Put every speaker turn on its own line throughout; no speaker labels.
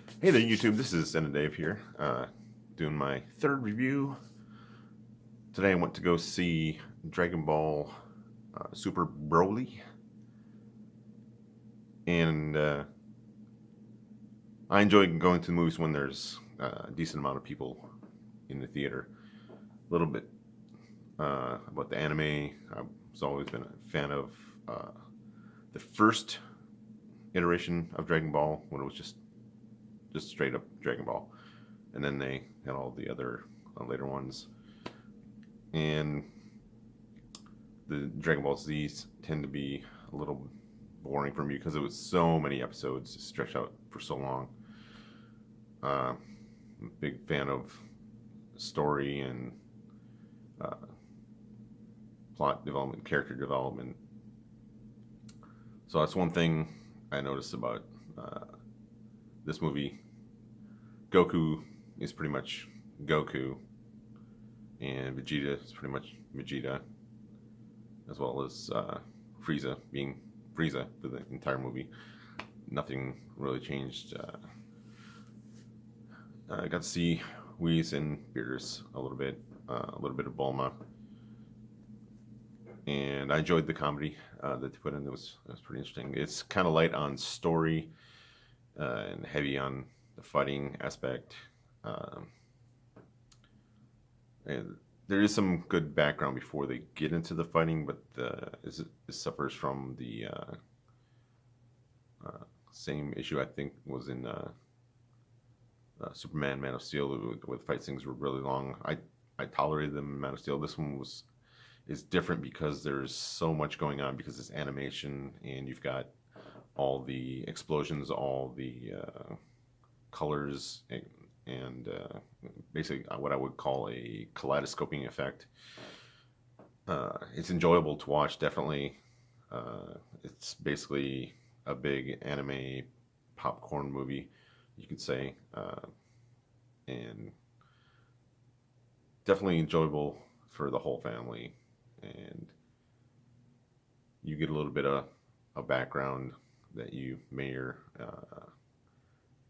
Hey there, YouTube. This is Cine Dave here, doing my third review. Today I went to go see Dragon Ball Super Broly, and I enjoy going to the movies when there's a decent amount of people in the theater. A little bit about the anime. I've always been a fan of the first iteration of Dragon Ball when it was just straight up Dragon Ball, and then they had all the other later ones. And the Dragon Ball Z's tend to be a little boring for me because it was so many episodes stretched out for so long. I'm a big fan of story and plot development, character development. So that's one thing I noticed about this movie. Goku is pretty much Goku, and Vegeta is pretty much Vegeta, as well as Frieza being Frieza for the entire movie. Nothing really changed. I got to see Whis and Beerus a little bit of Bulma, and I enjoyed the comedy that they put in. It was pretty interesting. It's kind of light on story and heavy on the fighting aspect. And there is some good background before they get into the fighting, but it suffers from the same issue I think was in Superman, Man of Steel, where the fight scenes were really long. I tolerated them in Man of Steel. This one is different because there's so much going on, because it's animation and you've got all the explosions, all the colors, and basically what I would call a kaleidoscoping effect. It's enjoyable to watch, definitely. It's basically a big anime popcorn movie, you could say, and definitely enjoyable for the whole family. And you get a little bit of a background that you may or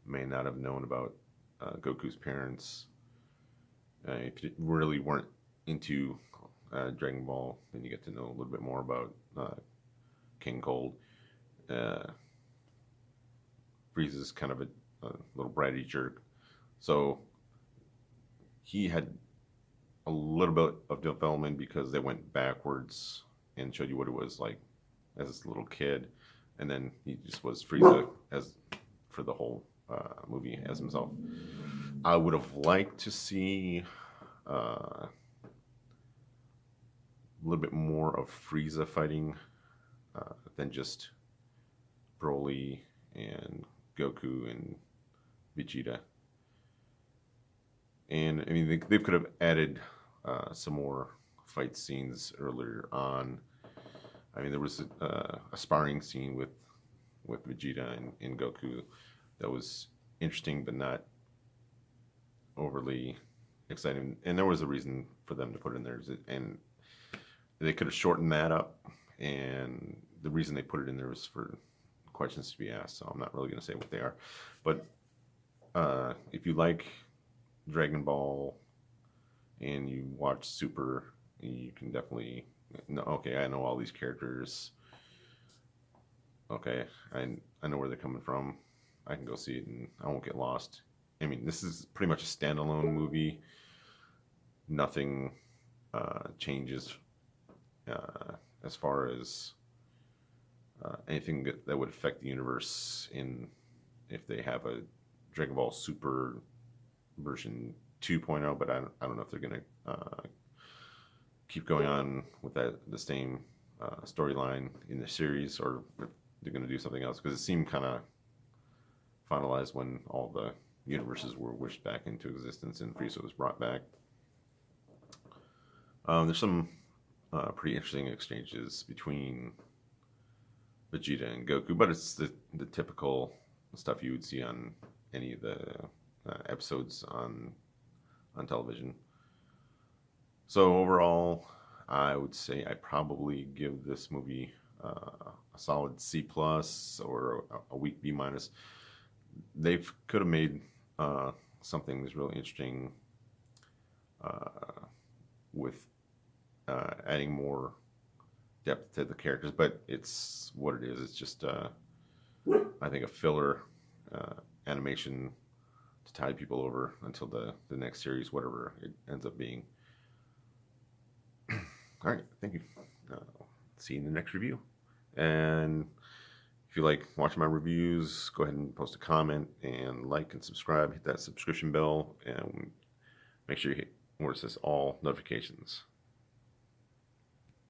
may not have known about Goku's parents. If you really weren't into Dragon Ball, then you get to know a little bit more about King Cold. Frieza's kind of a little bratty jerk, so he had a little bit of development because they went backwards and showed you what it was like as a little kid, and then he just was Frieza as for the whole movie as himself. I would have liked to see a little bit more of Frieza fighting than just Broly and Goku and Vegeta. And I mean, they could have added some more fight scenes earlier on. I mean, there was a sparring scene with Vegeta and Goku that was interesting, but not overly exciting. And there was a reason for them to put it in there, and they could have shortened that up. And the reason they put it in there was for questions to be asked. So I'm not really going to say what they are. But if you like Dragon Ball and you watch Super, you can definitely know, okay, I know all these characters. Okay, I know where they're coming from. I can go see it and I won't get lost. I mean, this is pretty much a standalone movie. Nothing changes as far as anything that would affect the universe in if they have a Dragon Ball Super version 2.0, but I don't know if they're going to keep going on with the same storyline in the series, or if they're going to do something else, because it seemed kind of finalized when all the universes were wished back into existence and Frieza was brought back. There's some pretty interesting exchanges between Vegeta and Goku, but it's the typical stuff you would see on any of the episodes on television. So overall, I would say I probably give this movie a solid C plus or a weak B minus. they could have made something that's really interesting with adding more depth to the characters, but it's what it is. It's just I think a filler animation to tide people over until the next series, whatever it ends up being. All right, thank you. See you in the next review. And if you like watching my reviews, go ahead and post a comment and like and subscribe. Hit that subscription bell and make sure you hit where it says all notifications.